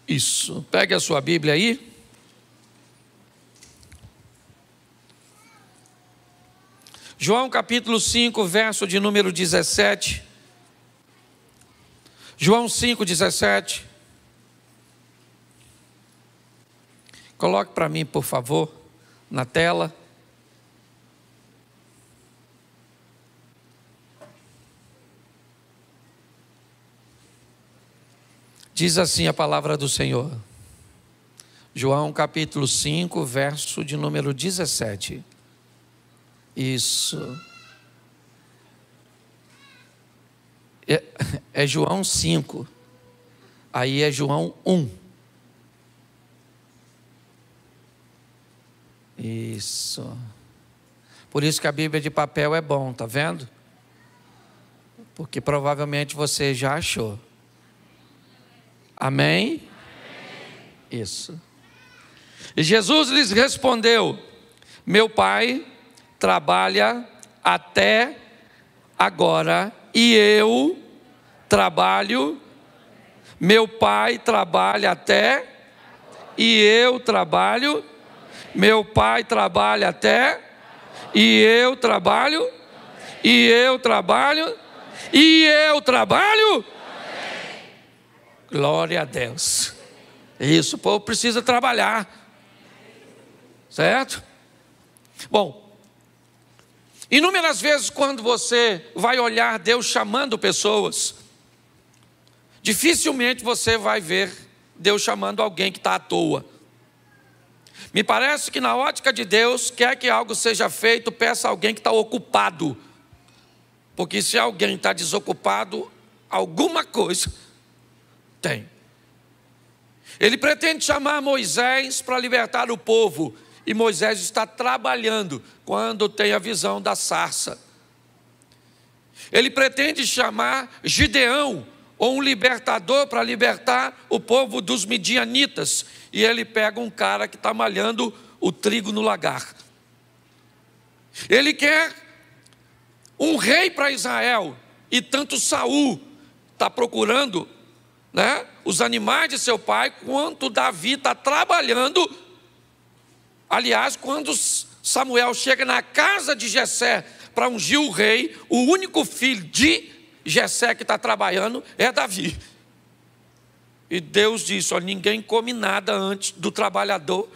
Isso, pegue a sua Bíblia aí. João capítulo 5, verso de número 17. João 5, 17. Coloque para mim, por favor, na tela. Diz assim a palavra do Senhor. João capítulo 5, verso de número 17. Isso. É João 5. Aí é João 1. Isso. Por isso que a Bíblia de papel é bom, tá vendo? Porque provavelmente você já achou. Amém? Isso. E Jesus lhes respondeu: meu Pai trabalha até agora e eu trabalho. Meu Pai trabalha até e eu trabalho. Meu Pai trabalha até e eu trabalho. E eu trabalho. E eu trabalho. Glória a Deus. Isso, o povo precisa trabalhar. Certo? Bom, inúmeras vezes quando você vai olhar Deus chamando pessoas, dificilmente você vai ver Deus chamando alguém que está à toa. Me parece que na ótica de Deus, quer que algo seja feito, peça a alguém que está ocupado. Porque se alguém está desocupado, alguma coisa tem. Ele pretende chamar Moisés para libertar o povo. E Moisés está trabalhando quando tem a visão da sarça. Ele pretende chamar Gideão, ou um libertador, para libertar o povo dos midianitas. E ele pega um cara que está malhando o trigo no lagar. Ele quer um rei para Israel. E tanto Saul está procurando, né, os animais de seu pai, quanto Davi está trabalhando. Aliás, quando Samuel chega na casa de Jessé para ungir o rei, o único filho de Jessé que está trabalhando é Davi. E Deus disse: olha, ninguém come nada antes do trabalhador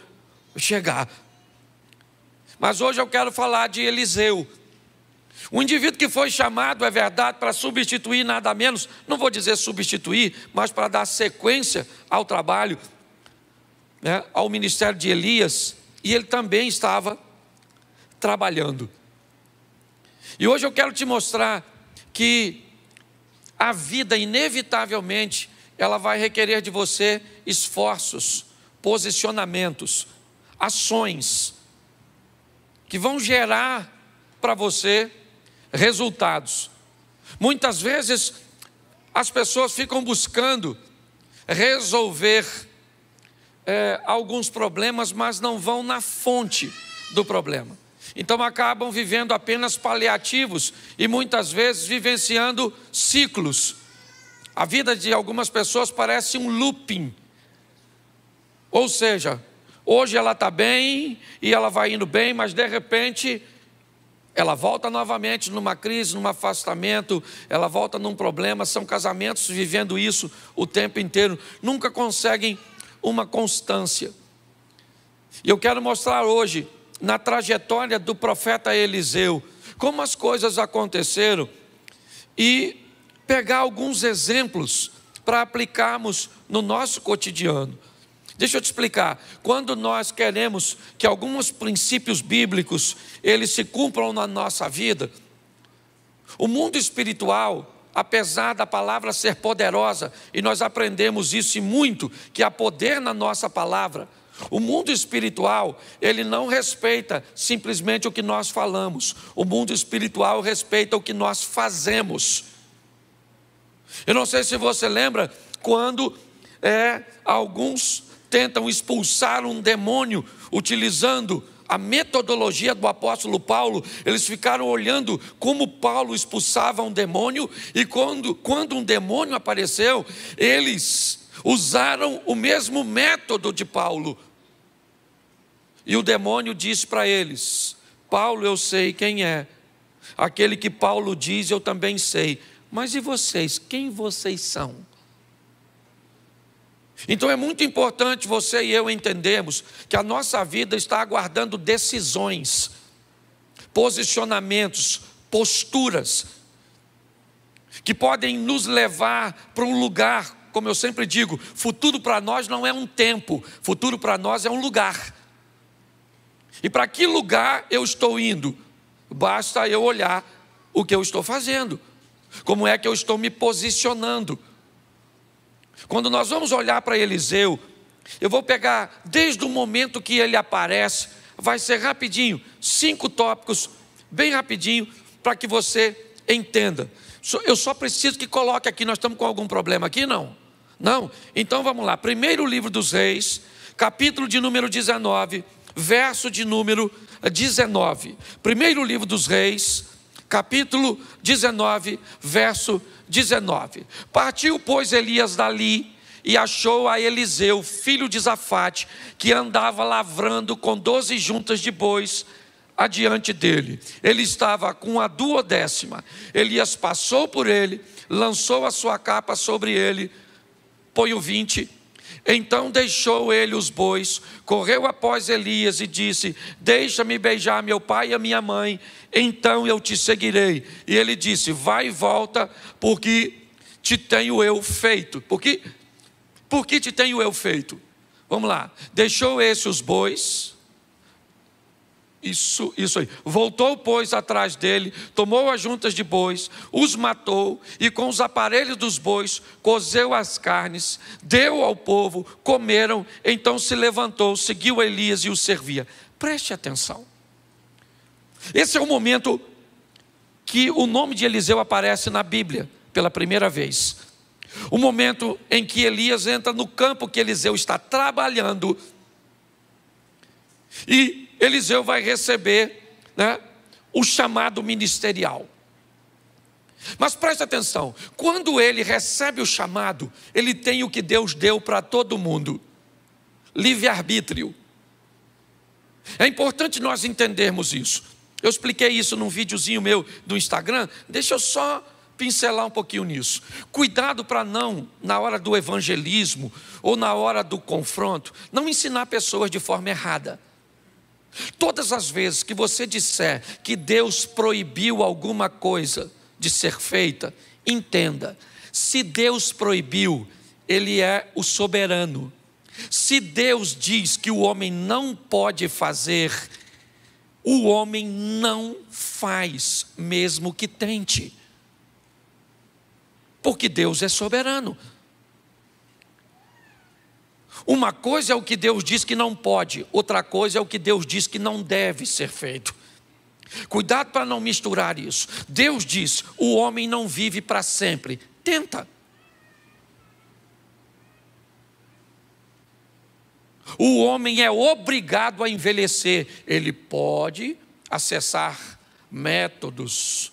chegar. Mas hoje eu quero falar de Eliseu. Um indivíduo que foi chamado, é verdade, para substituir nada menos, não vou dizer substituir, mas para dar sequência ao trabalho, né, ao ministério de Elias, e ele também estava trabalhando. E hoje eu quero te mostrar que a vida, inevitavelmente, ela vai requerer de você esforços, posicionamentos, ações, que vão gerar para você resultados. Muitas vezes as pessoas ficam buscando resolver alguns problemas, mas não vão na fonte do problema. Então acabam vivendo apenas paliativos e muitas vezes vivenciando ciclos. A vida de algumas pessoas parece um looping. Ou seja, hoje ela está bem e ela vai indo bem, mas de repente ela volta novamente numa crise, num afastamento, ela volta num problema. São casamentos vivendo isso o tempo inteiro, nunca conseguem uma constância. E eu quero mostrar hoje, na trajetória do profeta Eliseu, como as coisas aconteceram e pegar alguns exemplos para aplicarmos no nosso cotidiano. Deixa eu te explicar, quando nós queremos que alguns princípios bíblicos, eles se cumpram na nossa vida, o mundo espiritual, apesar da palavra ser poderosa, e nós aprendemos isso e muito, que há poder na nossa palavra, o mundo espiritual, ele não respeita simplesmente o que nós falamos, o mundo espiritual respeita o que nós fazemos. Eu não sei se você lembra, quando alguns tentam expulsar um demônio utilizando a metodologia do apóstolo Paulo, eles ficaram olhando como Paulo expulsava um demônio, e quando um demônio apareceu, eles usaram o mesmo método de Paulo. E o demônio disse para eles: Paulo, eu sei quem é. Aquele que Paulo diz, eu também sei. Mas e vocês? Quem vocês são? Então é muito importante você e eu entendermos que a nossa vida está aguardando decisões, posicionamentos, posturas, que podem nos levar para um lugar. Como eu sempre digo, futuro para nós não é um tempo, futuro para nós é um lugar. E para que lugar eu estou indo? Basta eu olhar o que eu estou fazendo, como é que eu estou me posicionando. Quando nós vamos olhar para Eliseu, eu vou pegar desde o momento que ele aparece, vai ser rapidinho, 5 tópicos, bem rapidinho, para que você entenda. Eu só preciso que coloque aqui, nós estamos com algum problema aqui? Não? Não? Então vamos lá, primeiro livro dos Reis, capítulo de número 19, verso de número 19. Primeiro livro dos Reis, capítulo 19, verso 19. Partiu, pois, Elias dali e achou a Eliseu, filho de Zafate, que andava lavrando com 12 juntas de bois adiante dele. Ele estava com a 12ª. Elias passou por ele, lançou a sua capa sobre ele. Põe o 20. Então deixou ele os bois, correu após Elias e disse: deixa-me beijar meu pai e a minha mãe, então eu te seguirei. E ele disse: vai e volta, porque te tenho eu feito. Por que te tenho eu feito? Vamos lá. Deixou esse os bois. Isso aí. Voltou, pois, atrás dele, tomou as juntas de bois, os matou, e com os aparelhos dos bois, cozeu as carnes, deu ao povo, comeram, então se levantou, seguiu Elias e o servia. Preste atenção. Esse é o momento que o nome de Eliseu aparece na Bíblia, pela primeira vez. O momento em que Elias entra no campo que Eliseu está trabalhando, e Eliseu vai receber, o chamado ministerial. Mas preste atenção, quando ele recebe o chamado, ele tem o que Deus deu para todo mundo: livre-arbítrio. É importante nós entendermos isso. Eu expliquei isso num videozinho meu do Instagram, deixa eu só pincelar um pouquinho nisso. Cuidado para não, na hora do evangelismo ou na hora do confronto, não ensinar pessoas de forma errada. Todas as vezes que você disser que Deus proibiu alguma coisa de ser feita, entenda: se Deus proibiu, Ele é o soberano. Se Deus diz que o homem não pode fazer, o homem não faz, mesmo que tente, porque Deus é soberano. Uma coisa é o que Deus diz que não pode, outra coisa é o que Deus diz que não deve ser feito. Cuidado para não misturar isso. Deus diz: o homem não vive para sempre. Tenta. O homem é obrigado a envelhecer. Ele pode acessar métodos,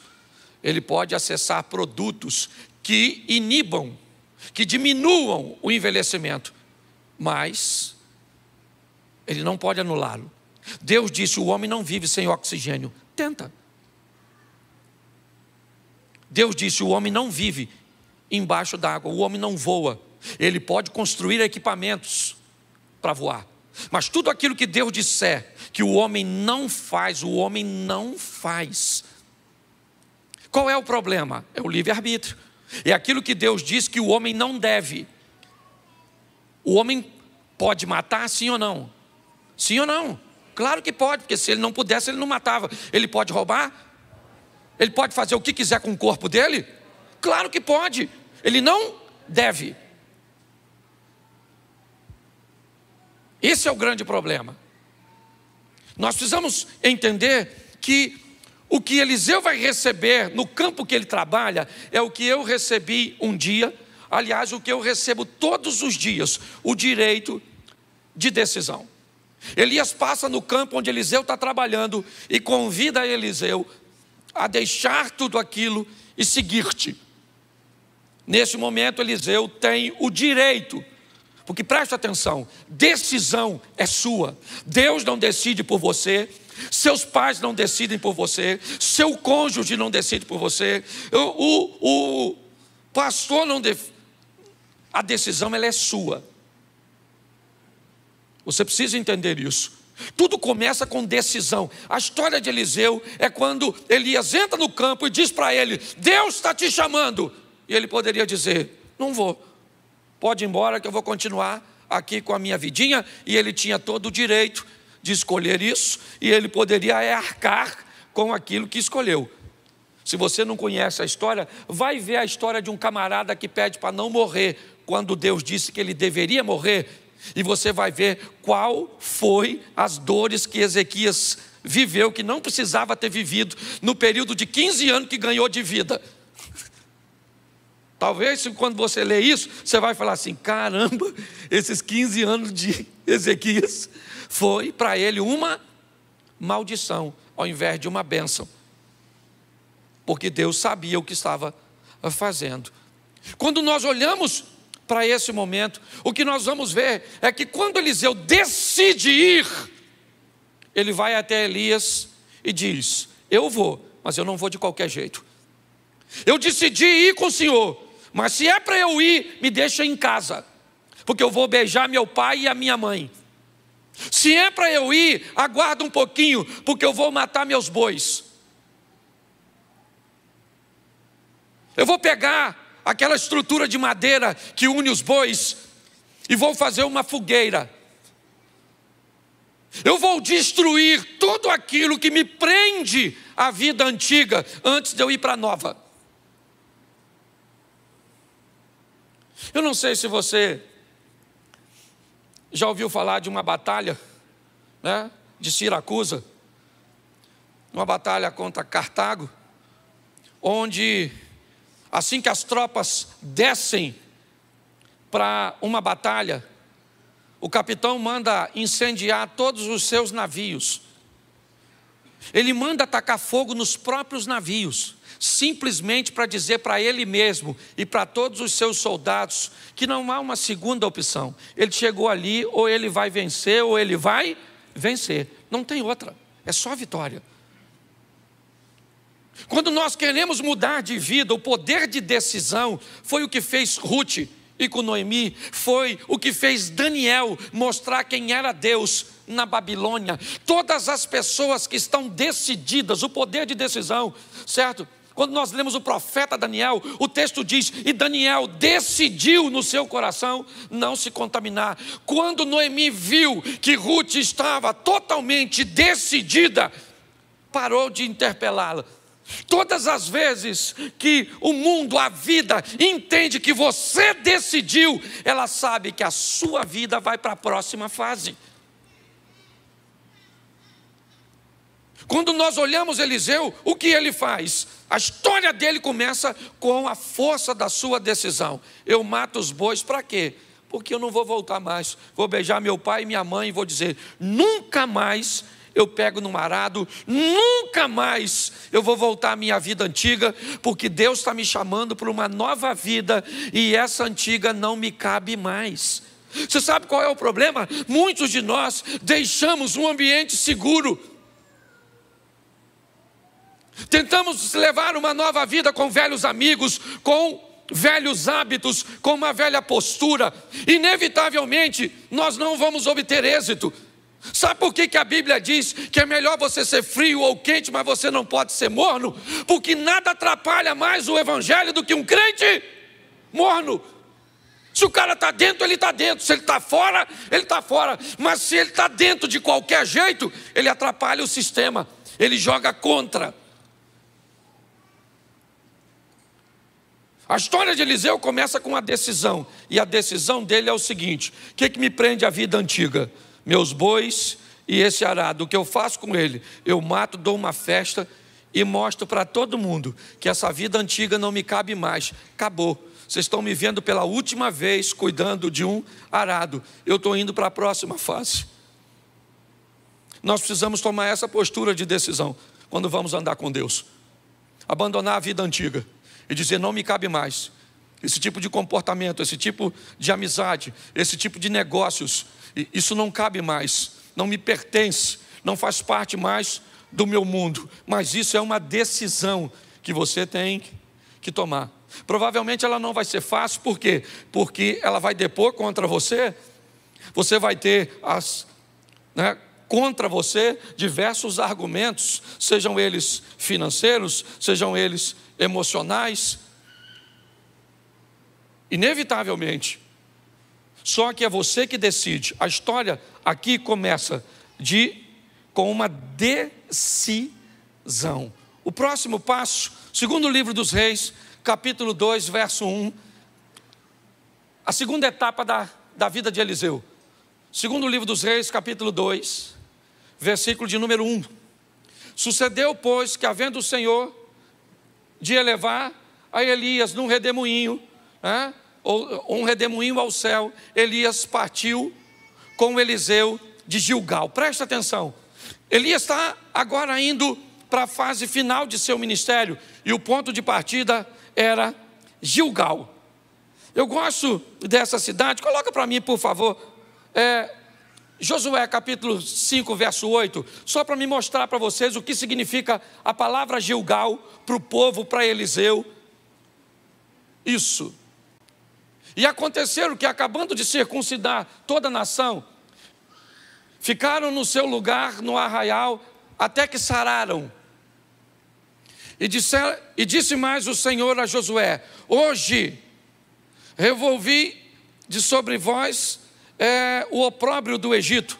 ele pode acessar produtos que inibam, que diminuam o envelhecimento, mas ele não pode anulá-lo. Deus disse: o homem não vive sem oxigênio. Tenta. Deus disse: o homem não vive embaixo d'água, o homem não voa. Ele pode construir equipamentos para voar, mas tudo aquilo que Deus disser que o homem não faz, o homem não faz. Qual é o problema? É o livre-arbítrio. É aquilo que Deus diz que o homem não deve. O homem pode matar, sim ou não? Sim ou não? Claro que pode, porque se ele não pudesse, ele não matava. Ele pode roubar? Ele pode fazer o que quiser com o corpo dele? Claro que pode. Ele não deve. Esse é o grande problema. Nós precisamos entender que o que Eliseu vai receber no campo que ele trabalha é o que eu recebi um dia. Aliás, o que eu recebo todos os dias: o direito de decisão. Elias passa no campo onde Eliseu está trabalhando e convida Eliseu a deixar tudo aquilo e seguir-te. Nesse momento, Eliseu tem o direito, porque presta atenção, decisão é sua. Deus não decide por você, seus pais não decidem por você, seu cônjuge não decide por você, o pastor não decide. A decisão ela é sua. Você precisa entender isso. Tudo começa com decisão. A história de Eliseu é quando Elias entra no campo e diz para ele: Deus está te chamando. E ele poderia dizer: não vou, pode ir embora que eu vou continuar aqui com a minha vidinha. E ele tinha todo o direito de escolher isso, e ele poderia arcar com aquilo que escolheu. Se você não conhece a história, vai ver a história de um camarada que pede para não morrer, quando Deus disse que ele deveria morrer. E você vai ver qual foi as dores que Ezequias viveu, que não precisava ter vivido, no período de 15 anos que ganhou de vida. Talvez quando você lê isso, você vai falar assim: caramba, esses 15 anos de Ezequias foi para ele uma maldição, ao invés de uma bênção. Porque Deus sabia o que estava fazendo. Quando nós olhamos para esse momento, o que nós vamos ver é que quando Eliseu decide ir, ele vai até Elias e diz: eu vou, mas eu não vou de qualquer jeito. Eu decidi ir com o Senhor, mas se é para eu ir, me deixa em casa, porque eu vou beijar meu pai e a minha mãe. Se é para eu ir, aguarda um pouquinho, porque eu vou matar meus bois. Eu vou pegar aquela estrutura de madeira que une os bois e vou fazer uma fogueira. Eu vou destruir tudo aquilo que me prende à vida antiga antes de eu ir para a nova. Eu não sei se você já ouviu falar de uma batalha, né, de Siracusa, uma batalha contra Cartago, onde assim que as tropas descem para uma batalha, o capitão manda incendiar todos os seus navios. Ele manda atacar fogo nos próprios navios, simplesmente para dizer para ele mesmo e para todos os seus soldados que não há uma segunda opção. Ele chegou ali, ou ele vai vencer, ou ele vai vencer. Não tem outra, é só vitória. Quando nós queremos mudar de vida, o poder de decisão foi o que fez Ruth e com Noemi, foi o que fez Daniel mostrar quem era Deus na Babilônia. Todas as pessoas que estão decididas, o poder de decisão, certo? Quando nós lemos o profeta Daniel, o texto diz: e Daniel decidiu no seu coração não se contaminar. Quando Noemi viu que Ruth estava totalmente decidida, parou de interpelá-la. Todas as vezes que o mundo, a vida, entende que você decidiu, ela sabe que a sua vida vai para a próxima fase. Quando nós olhamos Eliseu, o que ele faz? A história dele começa com a força da sua decisão. Eu mato os bois para quê? Porque eu não vou voltar mais. Vou beijar meu pai e minha mãe e vou dizer: nunca mais eu pego no arado, nunca mais eu vou voltar à minha vida antiga, porque Deus está me chamando para uma nova vida e essa antiga não me cabe mais. Você sabe qual é o problema? Muitos de nós deixamos um ambiente seguro. Tentamos levar uma nova vida com velhos amigos, com velhos hábitos, com uma velha postura. Inevitavelmente, nós não vamos obter êxito. Sabe por que a Bíblia diz que é melhor você ser frio ou quente, mas você não pode ser morno? Porque nada atrapalha mais o evangelho do que um crente morno. Se o cara está dentro, ele está dentro. Se ele está fora, ele está fora. Mas se ele está dentro de qualquer jeito, ele atrapalha o sistema. Ele joga contra. A história de Eliseu começa com uma decisão. E a decisão dele é o seguinte: o que me prende à vida antiga? Meus bois e esse arado. O que eu faço com ele? Eu mato, dou uma festa e mostro para todo mundo que essa vida antiga não me cabe mais. Acabou. Vocês estão me vendo pela última vez cuidando de um arado. Eu estou indo para a próxima fase. nós precisamos tomar essa postura de decisão quando vamos andar com Deus. Abandonar a vida antiga e dizer: não me cabe mais esse tipo de comportamento, esse tipo de amizade, esse tipo de negócios. Isso não cabe mais, não me pertence, não faz parte mais do meu mundo. Mas isso é uma decisão que você tem que tomar. Provavelmente ela não vai ser fácil. Por quê? Porque ela vai depor contra você. Você vai ter contra você diversos argumentos, sejam eles financeiros, sejam eles emocionais. Inevitavelmente. Só que é você que decide. A história aqui começa com uma decisão. O próximo passo, segundo livro dos Reis, capítulo 2, verso 1. A segunda etapa da vida de Eliseu. Segundo livro dos Reis, capítulo 2, versículo de número 1. Sucedeu, pois, que havendo o Senhor de elevar a Elias num redemoinho, ou um redemoinho ao céu, Elias partiu com Eliseu de Gilgal. Presta atenção, Elias está agora indo para a fase final de seu ministério, e o ponto de partida era Gilgal. Eu gosto dessa cidade. Coloca para mim, por favor, Josué capítulo 5, verso 8, só para me mostrar para vocês o que significa a palavra Gilgal para o povo, para Eliseu. Isso. E aconteceram que, acabando de circuncidar toda a nação, ficaram no seu lugar no arraial até que sararam. E disse mais o Senhor a Josué: hoje revolvi de sobre vós o opróbrio do Egito,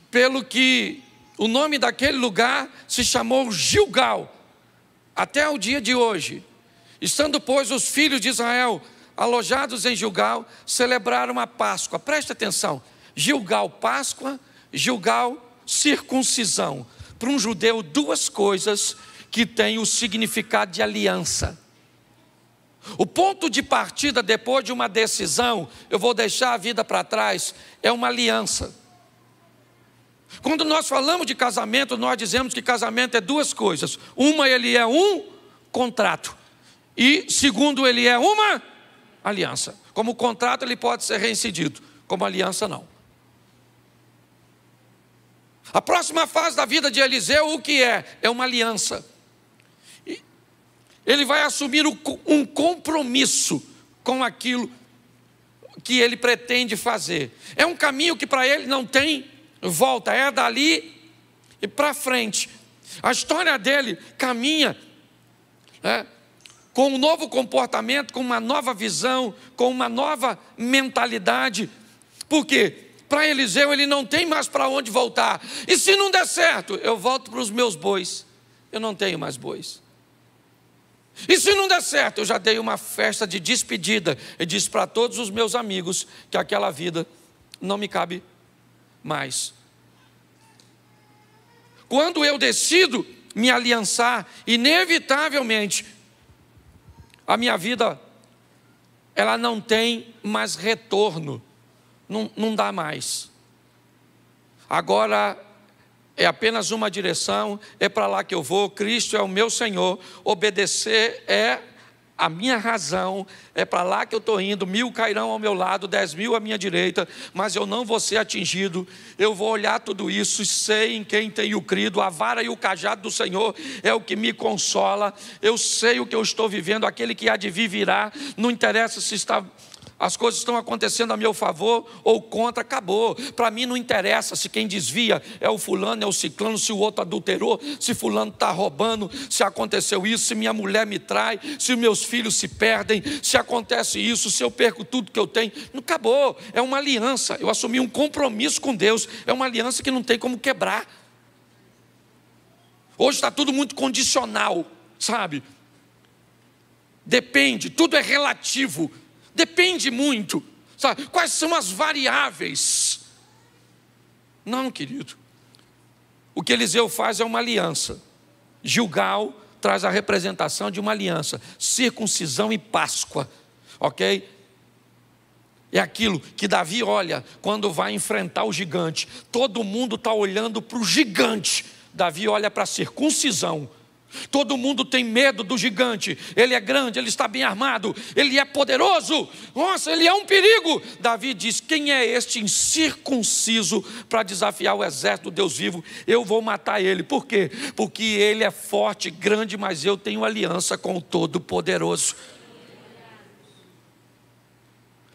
pelo que o nome daquele lugar se chamou Gilgal, até o dia de hoje. Estando, pois, os filhos de Israel alojados em Gilgal, celebraram a Páscoa. Preste atenção, Gilgal, Páscoa, Gilgal, circuncisão. Para um judeu, duas coisas que têm o significado de aliança. O ponto de partida depois de uma decisão, eu vou deixar a vida para trás, é uma aliança. Quando nós falamos de casamento, nós dizemos que casamento é duas coisas. Uma, ele é um contrato. E segundo, ele é uma aliança. Como contrato, ele pode ser reincidido. Como aliança, não. A próxima fase da vida de Eliseu, o que é? É uma aliança. Ele vai assumir um compromisso com aquilo que ele pretende fazer. É um caminho que para ele não tem volta, é dali e para frente. A história dele caminha com um novo comportamento, com uma nova visão, com uma nova mentalidade. Por quê? Para Eliseu ele não tem mais para onde voltar. E se não der certo, eu volto para os meus bois. Eu não tenho mais bois. E se não der certo, eu já dei uma festa de despedida e disse para todos os meus amigos que aquela vida não me cabe mais. Quando eu decido me aliançar, inevitavelmente, a minha vida, ela não tem mais retorno, não dá mais. Agora é apenas uma direção, é para lá que eu vou, Cristo é o meu Senhor, obedecer é a minha razão, é para lá que eu estou indo, 1000 cairão ao meu lado, 10.000 à minha direita, mas eu não vou ser atingido. Eu vou olhar tudo isso e sei em quem tenho crido, a vara e o cajado do Senhor é o que me consola. Eu sei o que eu estou vivendo, aquele que há de vir virá, não interessa se as coisas estão acontecendo a meu favor ou contra, acabou. Para mim não interessa se quem desvia é o fulano, é o ciclano, se o outro adulterou, se fulano está roubando, se aconteceu isso, se minha mulher me trai, se meus filhos se perdem, se acontece isso, se eu perco tudo que eu tenho. Não, acabou, é uma aliança. Eu assumi um compromisso com Deus, é uma aliança que não tem como quebrar. Hoje está tudo muito condicional, sabe? Depende, tudo é relativo. Depende muito, sabe? Quais são as variáveis? Não, querido. O que Eliseu faz é uma aliança. Gilgal traz a representação de uma aliança. Circuncisão e Páscoa, ok? É aquilo que Davi olha quando vai enfrentar o gigante. Todo mundo está olhando para o gigante. Davi olha para a circuncisão. Todo mundo tem medo do gigante. Ele é grande, ele está bem armado, ele é poderoso. Nossa, ele é um perigo. Davi diz: quem é este incircunciso para desafiar o exército do Deus vivo? Eu vou matar ele. Por quê? Porque ele é forte, grande, mas eu tenho aliança com o Todo-Poderoso.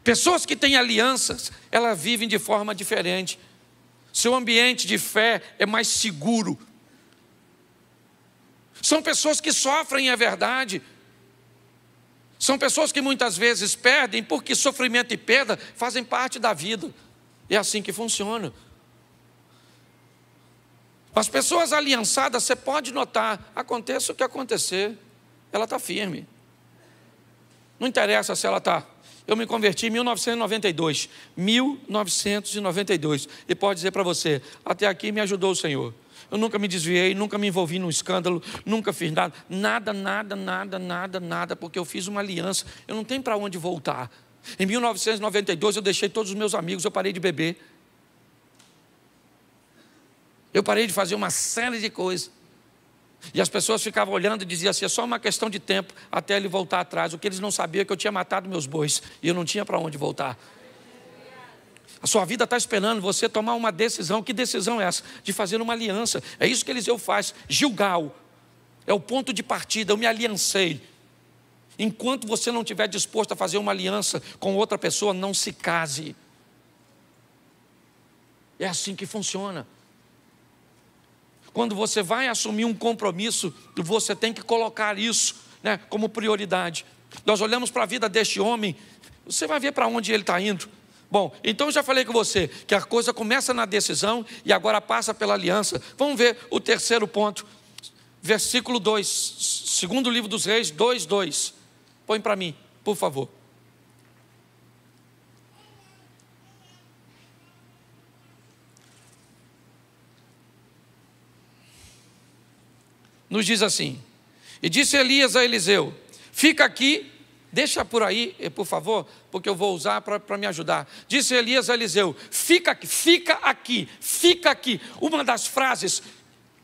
Pessoas que têm alianças, elas vivem de forma diferente. Seu ambiente de fé é mais seguro. São pessoas que sofrem, é verdade. São pessoas que muitas vezes perdem, porque sofrimento e perda fazem parte da vida. É assim que funciona. As pessoas aliançadas, você pode notar, aconteça o que acontecer, ela está firme. Não interessa se ela está... Eu me converti em 1992. 1992. E pode dizer para você, até aqui me ajudou o Senhor. Eu nunca me desviei, nunca me envolvi num escândalo, nunca fiz nada, porque eu fiz uma aliança. Eu não tenho para onde voltar. Em 1992 eu deixei todos os meus amigos, eu parei de beber. Eu parei de fazer uma série de coisas. E as pessoas ficavam olhando e diziam assim: é só uma questão de tempo até ele voltar atrás. O que eles não sabiam é que eu tinha matado meus bois e eu não tinha para onde voltar. A sua vida está esperando você tomar uma decisão. Que decisão é essa? De fazer uma aliança. É isso que Eliseu faz. Gilgal é o ponto de partida. Eu me aliancei. Enquanto você não estiver disposto a fazer uma aliança com outra pessoa, não se case. É assim que funciona. Quando você vai assumir um compromisso, você tem que colocar isso, né, como prioridade. Nós olhamos para a vida deste homem, você vai ver para onde ele está indo. Bom, então eu já falei com você que a coisa começa na decisão e agora passa pela aliança. Vamos ver o terceiro ponto. Versículo 2, segundo livro dos Reis, 2:2. Põe para mim, por favor. Nos diz assim: e disse Elias a Eliseu: fica aqui, deixa por aí, por favor, porque eu vou usar para me ajudar. Disse Elias a Eliseu: fica aqui, fica aqui, fica aqui. Uma das frases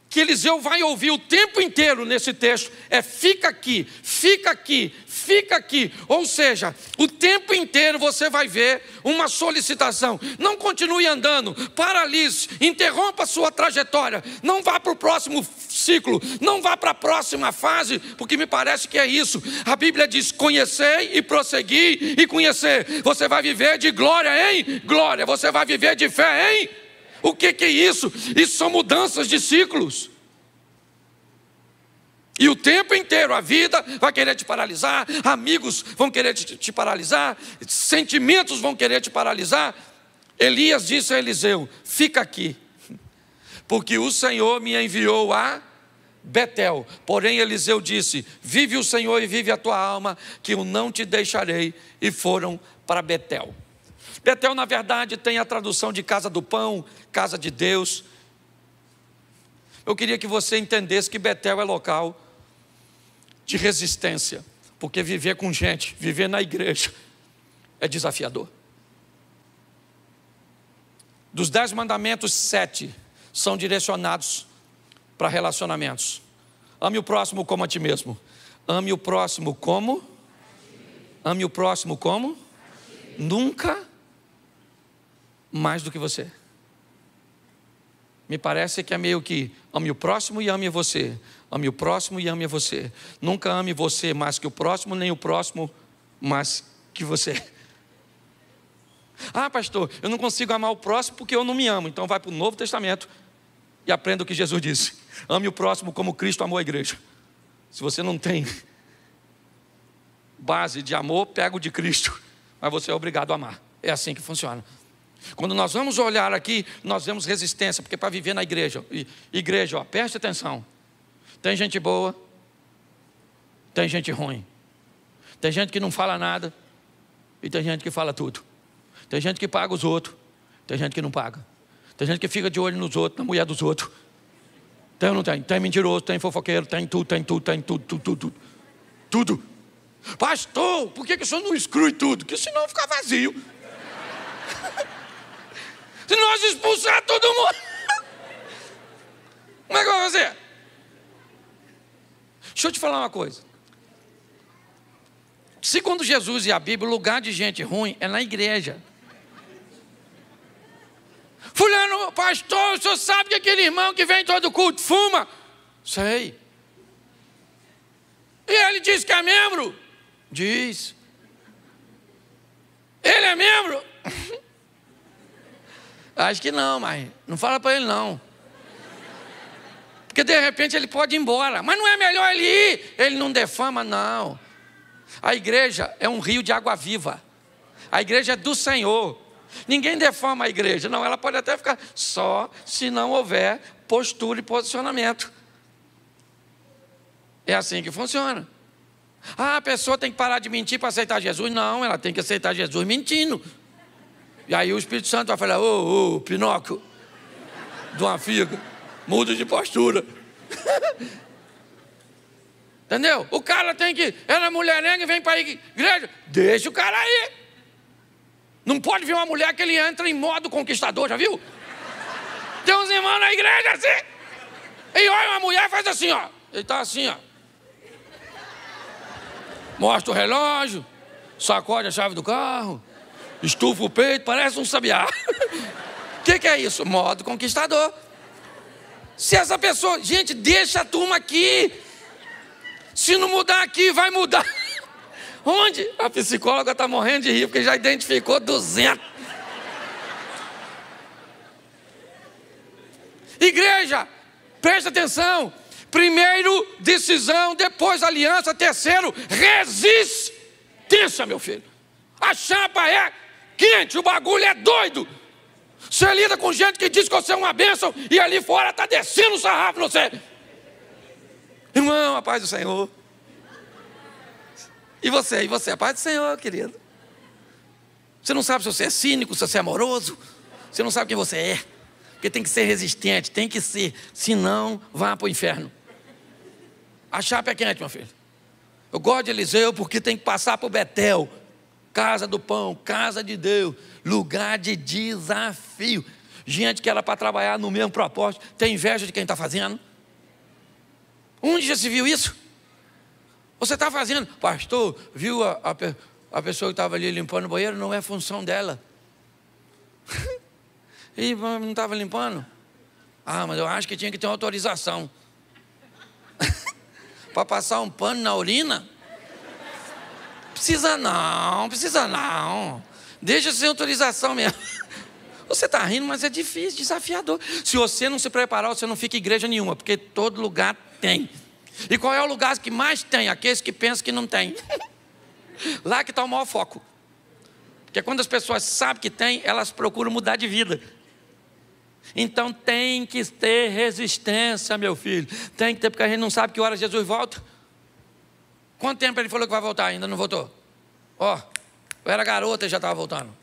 que Eliseu vai ouvir o tempo inteiro nesse texto é: fica aqui, fica aqui, fica aqui. Ou seja, o tempo inteiro você vai ver uma solicitação: não continue andando, paralise, interrompa a sua trajetória, não vá para o próximo ciclo, não vá para a próxima fase, porque me parece que é isso. A Bíblia diz: conhecei e prossegui e conhecer. Você vai viver de glória em glória, você vai viver de fé em... O que é isso? Isso são mudanças de ciclos. E o tempo inteiro a vida vai querer te paralisar, amigos vão querer te paralisar, sentimentos vão querer te paralisar. Elias disse a Eliseu: fica aqui, porque o Senhor me enviou a Betel. Porém Eliseu disse: vive o Senhor e vive a tua alma, que eu não te deixarei. E foram para Betel. Betel, na verdade, tem a tradução de casa do pão, casa de Deus. Eu queria que você entendesse que Betel é local de resistência, porque viver com gente, viver na igreja, é desafiador. Dos 10 mandamentos, 7 são direcionados para relacionamentos. Ame o próximo como a ti mesmo. Ame o próximo como? Ame o próximo como? Nunca mais do que você. Me parece que é meio que ame o próximo e ame você. Ame o próximo e ame você. Nunca ame você mais que o próximo, nem o próximo mais que você. Ah, pastor, eu não consigo amar o próximo porque eu não me amo. Então vai para o Novo Testamento e aprenda o que Jesus disse: ame o próximo como Cristo amou a igreja. Se você não tem base de amor, pega o de Cristo, mas você é obrigado a amar. É assim que funciona. Quando nós vamos olhar aqui, nós vemos resistência, porque para viver na igreja, ó, preste atenção, tem gente boa, tem gente ruim, tem gente que não fala nada, e tem gente que fala tudo, tem gente que paga os outros, tem gente que não paga, tem gente que fica de olho nos outros, na mulher dos outros, tem ou não tem? Tem mentiroso, tem fofoqueiro, tem tudo. Pastor, por que o senhor não exclui tudo? Porque senão fica vazio. expulsar todo mundo. Como é que eu vou fazer? Deixa eu te falar uma coisa. Segundo Jesus e a Bíblia, o lugar de gente ruim é na igreja. Fulano, pastor, o senhor sabe que aquele irmão que vem todo culto fuma? Sei. E ele diz que é membro? Diz. Ele é membro? Acho que não, mas não fala para ele não. Porque de repente ele pode ir embora. Mas não é melhor ele ir? Ele não defama, não. A igreja é um rio de água viva. A igreja é do Senhor. Ninguém defama a igreja. Não, ela pode até ficar só se não houver postura e posicionamento. É assim que funciona. Ah, a pessoa tem que parar de mentir para aceitar Jesus. Não, ela tem que aceitar Jesus mentindo. E aí o Espírito Santo vai falar: ô, Pinóquio, de uma figa, muda de postura. Entendeu? O cara tem que... Ela é mulherenga e vem para a igreja. Deixa o cara aí. Não pode ver uma mulher que ele entra em modo conquistador, já viu? Tem uns irmãos na igreja assim. E olha, uma mulher faz assim, ó. Ele está assim, ó. Mostra o relógio, sacode a chave do carro, estufa o peito, parece um sabiá. O que é isso? Modo conquistador. Se essa pessoa... Gente, deixa a turma aqui. Se não mudar aqui, vai mudar. Onde? A psicóloga está morrendo de rir, porque já identificou 200. Igreja, presta atenção. Primeiro, decisão, depois aliança, terceiro, resistência, meu filho. A chapa é quente, o bagulho é doido. Você lida com gente que diz que você é uma bênção e ali fora está descendo o sarrafo no você. Irmão, a paz do Senhor. E você, a paz do Senhor, querido. Você não sabe se você é cínico, se você é amoroso. Você não sabe quem você é. Porque tem que ser resistente, tem que ser. Senão, vá para o inferno. A chapa é quente, meu filho. Eu gosto de Eliseu porque tem que passar por Betel. Casa do pão, casa de Deus. Lugar de desafio. Gente que era para trabalhar no mesmo propósito. Tem inveja de quem está fazendo. Onde já se viu isso? Você está fazendo, pastor, viu a pessoa que estava ali limpando o banheiro? Não é função dela. E não estava limpando? Ah, mas eu acho que tinha que ter uma autorização. Para passar um pano na urina? Precisa não. Deixa sem autorização mesmo. Você está rindo, mas é difícil, desafiador. Se você não se preparar, você não fica em igreja nenhuma, porque todo lugar tem. E qual é o lugar que mais tem? Aqueles que pensam que não tem. Lá que está o maior foco. Porque quando as pessoas sabem que tem, elas procuram mudar de vida. Então tem que ter resistência, meu filho. Tem que ter, porque a gente não sabe que hora Jesus volta. Quanto tempo ele falou que vai voltar? Ainda não voltou. Ó, eu era garota e já estava voltando.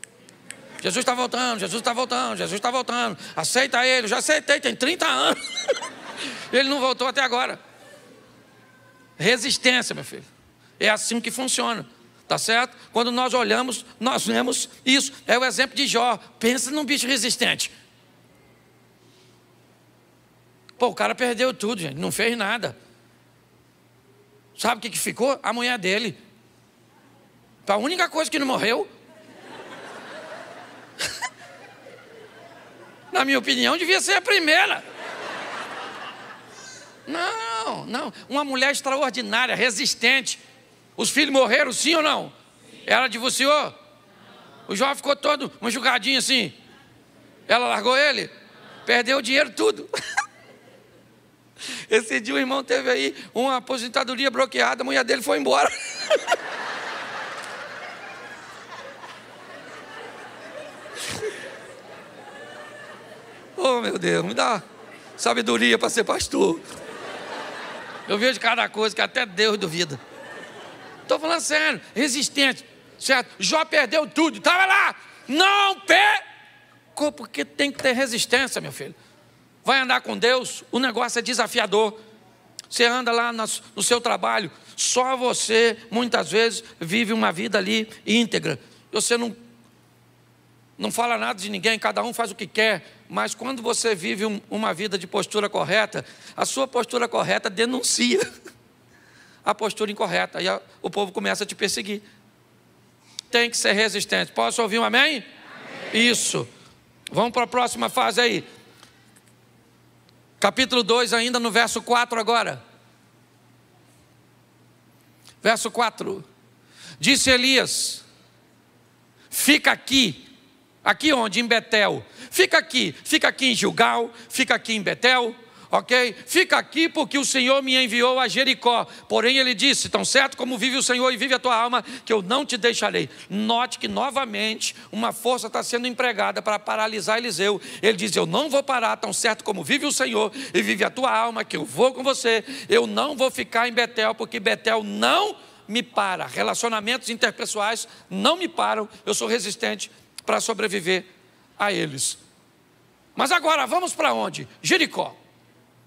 Jesus está voltando, Jesus está voltando, Jesus está voltando. Aceita ele, já aceitei, tem 30 anos. Ele não voltou até agora. Resistência, meu filho. É assim que funciona, tá certo? Quando nós olhamos, nós vemos isso. É o exemplo de Jó. Pensa num bicho resistente. Pô, o cara perdeu tudo, gente. Não fez nada. Sabe o que ficou? A mulher dele. A única coisa que não morreu. Na minha opinião, devia ser a primeira. Não. Uma mulher extraordinária, resistente. Os filhos morreram, sim ou não? Ela divorciou? O Jó ficou todo machucadinho assim. Ela largou ele? Perdeu o dinheiro tudo. Esse dia o irmão teve aí uma aposentadoria bloqueada, a mulher dele foi embora. Oh, meu Deus, me dá sabedoria para ser pastor. Eu vejo cada coisa que até Deus duvida. Estou falando sério, resistente, certo? Jó perdeu tudo, estava lá, não pecou, porque tem que ter resistência, meu filho. Vai andar com Deus, o negócio é desafiador. Você anda lá no seu trabalho, só você, muitas vezes, vive uma vida ali íntegra. Você não não fala nada de ninguém, cada um faz o que quer, mas quando você vive uma vida de postura correta, a sua postura correta denuncia a postura incorreta, e o povo começa a te perseguir. Tem que ser resistente. Posso ouvir um amém? Amém. Isso. Vamos para a próxima fase aí. Capítulo 2, ainda no verso 4 agora. Verso 4. Disse Elias: fica aqui. Aqui onde? Em Betel. Fica aqui em Gilgal, fica aqui em Betel, ok? Fica aqui porque o Senhor me enviou a Jericó. Porém ele disse: tão certo como vive o Senhor e vive a tua alma, que eu não te deixarei. Note que novamente uma força está sendo empregada para paralisar Eliseu. Ele diz: eu não vou parar, tão certo como vive o Senhor e vive a tua alma, que eu vou com você. Eu não vou ficar em Betel, porque Betel não me para. Relacionamentos interpessoais não me param. Eu sou resistente para sobreviver a eles. Mas agora vamos para onde? Jericó.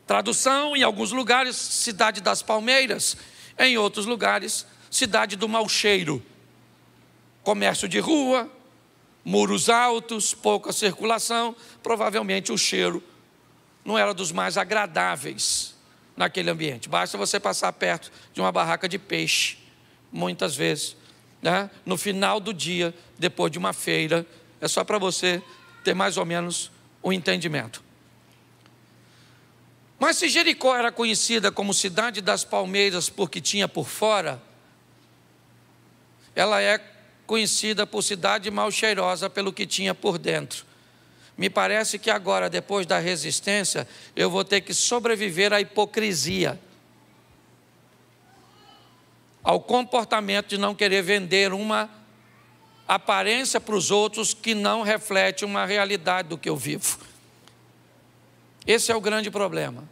Tradução: em alguns lugares, cidade das palmeiras. Em outros lugares, cidade do mau cheiro. Comércio de rua, muros altos, pouca circulação. Provavelmente o cheiro não era dos mais agradáveis naquele ambiente. Basta você passar perto de uma barraca de peixe, muitas vezes, né? No final do dia, depois de uma feira. É só para você ter mais ou menos o entendimento. Mas se Jericó era conhecida como cidade das palmeiras porque tinha por fora, ela é conhecida por cidade mal cheirosa pelo que tinha por dentro. Me parece que agora, depois da resistência, eu vou ter que sobreviver à hipocrisia, ao comportamento de não querer vender uma aparência para os outros que não reflete uma realidade do que eu vivo. Esse é o grande problema.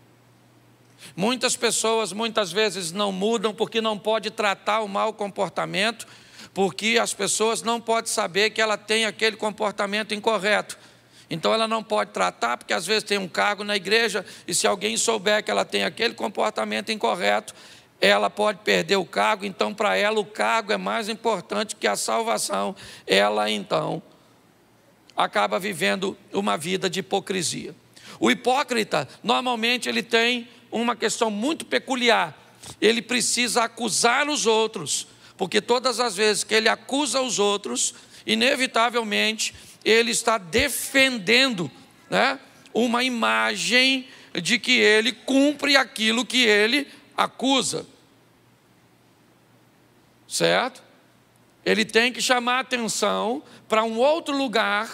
Muitas pessoas muitas vezes não mudam porque não pode tratar o mau comportamento, porque as pessoas não podem saber que ela tem aquele comportamento incorreto. Então ela não pode tratar, porque às vezes tem um cargo na igreja, e se alguém souber que ela tem aquele comportamento incorreto, ela pode perder o cargo. Então para ela o cargo é mais importante que a salvação. Ela então acaba vivendo uma vida de hipocrisia. O hipócrita, normalmente ele tem uma questão muito peculiar. Ele precisa acusar os outros, porque todas as vezes que ele acusa os outros, inevitavelmente ele está defendendo, né, uma imagem de que ele cumpre aquilo que ele acusa. Certo? Ele tem que chamar a atenção para um outro lugar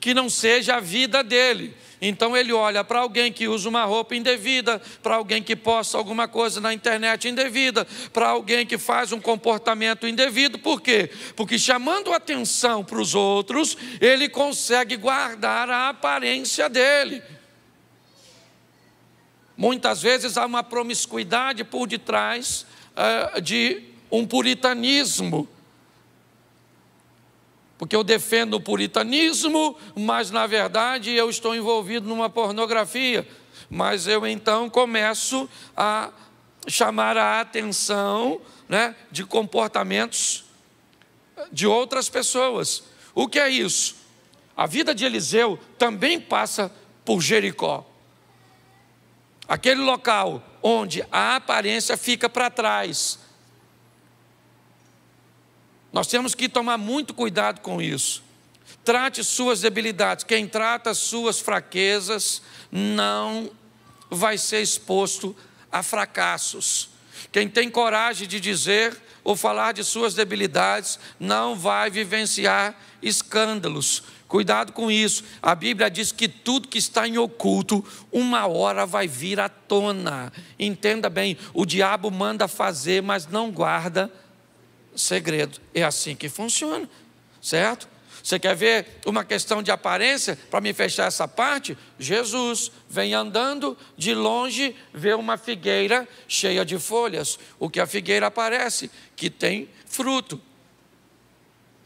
que não seja a vida dele. Então ele olha para alguém que usa uma roupa indevida, para alguém que posta alguma coisa na internet indevida, para alguém que faz um comportamento indevido. Por quê? Porque chamando a atenção para os outros, ele consegue guardar a aparência dele. Muitas vezes há uma promiscuidade por detrás de um puritanismo, porque eu defendo o puritanismo, mas na verdade eu estou envolvido numa pornografia. Mas eu então começo a chamar a atenção, né, de comportamentos de outras pessoas. O que é isso? A vida de Eliseu também passa por Jericó. Aquele local onde a aparência fica para trás. Nós temos que tomar muito cuidado com isso. Trate suas debilidades. Quem trata suas fraquezas não vai ser exposto a fracassos. Quem tem coragem de dizer ou falar de suas debilidades não vai vivenciar escândalos. Cuidado com isso. A Bíblia diz que tudo que está em oculto, uma hora vai vir à tona. Entenda bem, o diabo manda fazer, mas não guarda segredo. É assim que funciona, certo? Você quer ver uma questão de aparência? Para me fechar essa parte, Jesus vem andando de longe, vê uma figueira cheia de folhas. O que a figueira parece? Que tem fruto.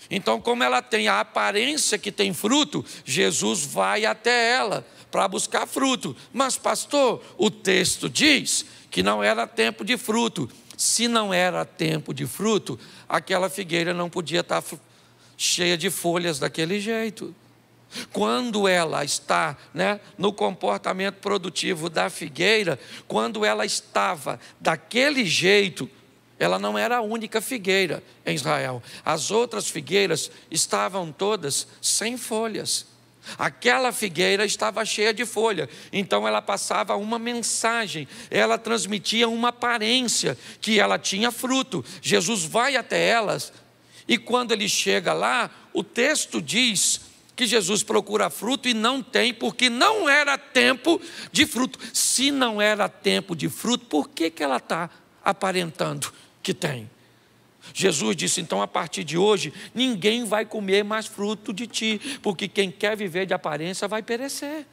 Então, como ela tem a aparência que tem fruto, Jesus vai até ela para buscar fruto. Mas pastor, o texto diz que não era tempo de fruto. Se não era tempo de fruto, aquela figueira não podia estar cheia de folhas daquele jeito. Quando ela está, no comportamento produtivo da figueira, quando ela estava daquele jeito, ela não era a única figueira em Israel. As outras figueiras estavam todas sem folhas. Aquela figueira estava cheia de folha, então ela passava uma mensagem, ela transmitia uma aparência que ela tinha fruto. Jesus vai até elas e quando ele chega lá, o texto diz que Jesus procura fruto e não tem, porque não era tempo de fruto. Se não era tempo de fruto, por que ela está aparentando que tem? Jesus disse, então a partir de hoje, ninguém vai comer mais fruto de ti, porque quem quer viver de aparência vai perecer.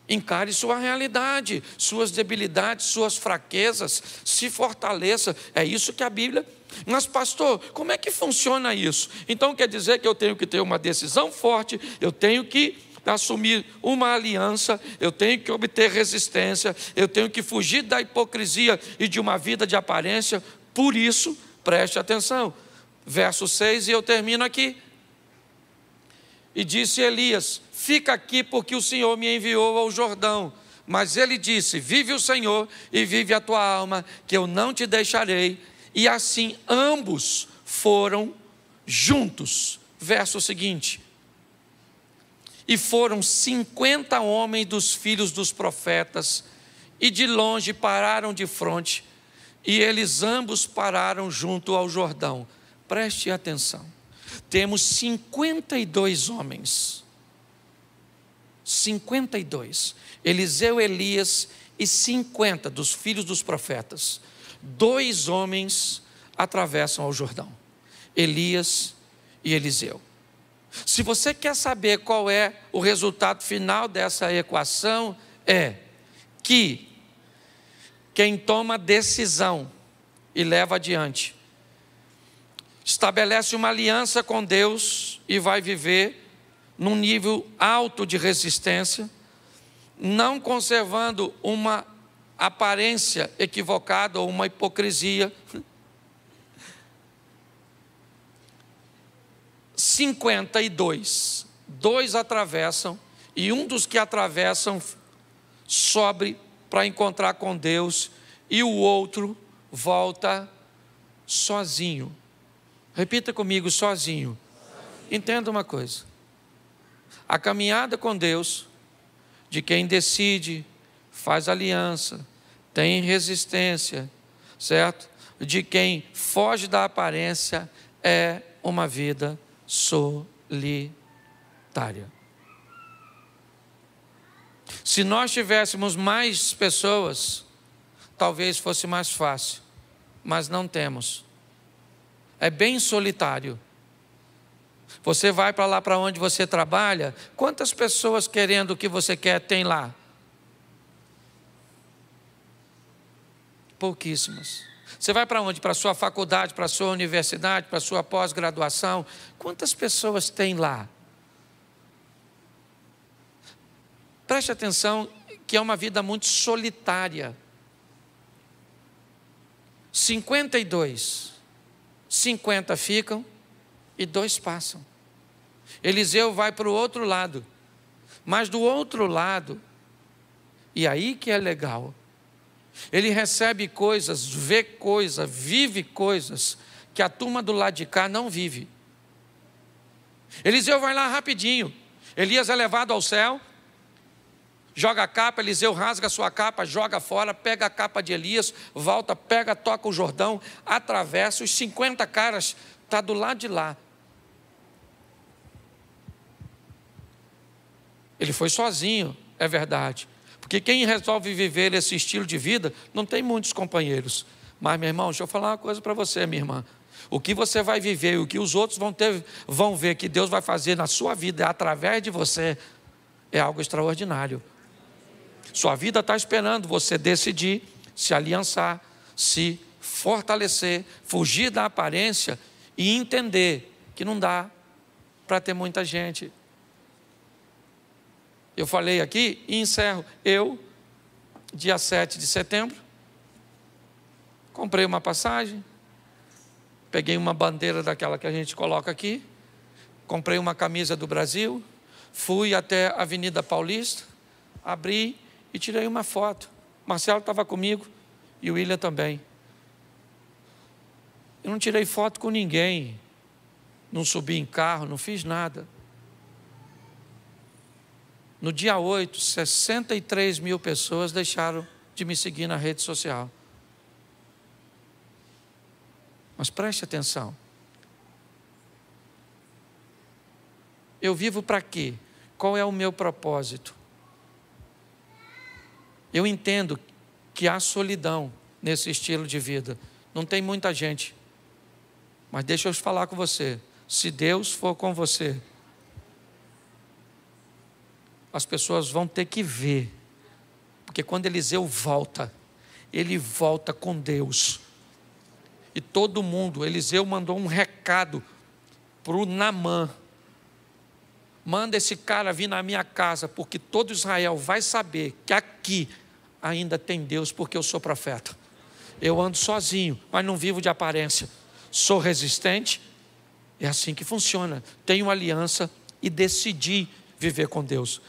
Encare sua realidade, suas debilidades, suas fraquezas, se fortaleça. É isso que a Bíblia... Mas pastor, como é que funciona isso? Então quer dizer que eu tenho que ter uma decisão forte, eu tenho que assumir uma aliança, eu tenho que obter resistência, eu tenho que fugir da hipocrisia e de uma vida de aparência. Por isso, preste atenção, verso 6, e eu termino aqui. E disse Elias, fica aqui porque o Senhor me enviou ao Jordão. Mas ele disse, vive o Senhor e vive a tua alma, que eu não te deixarei. E assim ambos foram juntos. Verso seguinte. E foram 50 homens dos filhos dos profetas, e de longe pararam de fronte, e eles ambos pararam junto ao Jordão. Preste atenção. Temos 52 homens. 52. Eliseu, Elias e 50 dos filhos dos profetas. 2 homens atravessam ao Jordão. Elias e Eliseu. Se você quer saber qual é o resultado final dessa equação, é que quem toma decisão e leva adiante, estabelece uma aliança com Deus e vai viver num nível alto de resistência, não conservando uma aparência equivocada ou uma hipocrisia. 52, 2 atravessam, e um dos que atravessam sobe para encontrar com Deus, e o outro volta sozinho. Repita comigo, sozinho. Entenda uma coisa, a caminhada com Deus, de quem decide, faz aliança, tem resistência, certo? De quem foge da aparência, é uma vida solitária. Se nós tivéssemos mais pessoas, talvez fosse mais fácil, mas não temos. É bem solitário. Você vai para lá para onde você trabalha, quantas pessoas querendo o que você quer tem lá? Pouquíssimas. Você vai para onde? Para a sua faculdade, para a sua universidade, para a sua pós-graduação, quantas pessoas tem lá? Preste atenção que é uma vida muito solitária. 52, 50 ficam e 2 passam. Eliseu vai para o outro lado, mas do outro lado, e aí que é legal, ele recebe coisas, vê coisas, vive coisas que a turma do lado de cá não vive. Eliseu vai lá rapidinho, Elias é levado ao céu, joga a capa, Eliseu rasga a sua capa, joga fora, pega a capa de Elias, volta, pega, toca o Jordão, atravessa, os 50 caras estão do lado de lá. Ele foi sozinho, é verdade. Porque quem resolve viver esse estilo de vida, não tem muitos companheiros. Mas, meu irmão, deixa eu falar uma coisa para você, minha irmã. O que você vai viver e o que os outros vão ver que Deus vai fazer na sua vida através de você, é algo extraordinário. Sua vida está esperando você decidir, se aliançar, se fortalecer, fugir da aparência e entender que não dá para ter muita gente. Eu falei aqui e encerro. Eu, dia 7 de setembro, comprei uma passagem, Peguei uma bandeira daquela que a gente coloca aqui, comprei uma camisa do Brasil, fui até a Avenida Paulista, abri e tirei uma foto. Marcelo estava comigo e o William também. Eu não tirei foto com ninguém, não subi em carro, não fiz nada. No dia 8, 63 mil pessoas deixaram de me seguir na rede social. Mas preste atenção. Eu vivo para quê? Qual é o meu propósito? Eu entendo que há solidão nesse estilo de vida. Não tem muita gente. Mas deixa eu falar com você. Se Deus for com você, as pessoas vão ter que ver. Porque quando Eliseu volta, ele volta com Deus. E todo mundo, Eliseu mandou um recado para o Naamã. Manda esse cara vir na minha casa, porque todo Israel vai saber que aqui ainda tem Deus, porque eu sou profeta. Eu ando sozinho, mas não vivo de aparência. Sou resistente, é assim que funciona. Tenho aliança e decidi viver com Deus.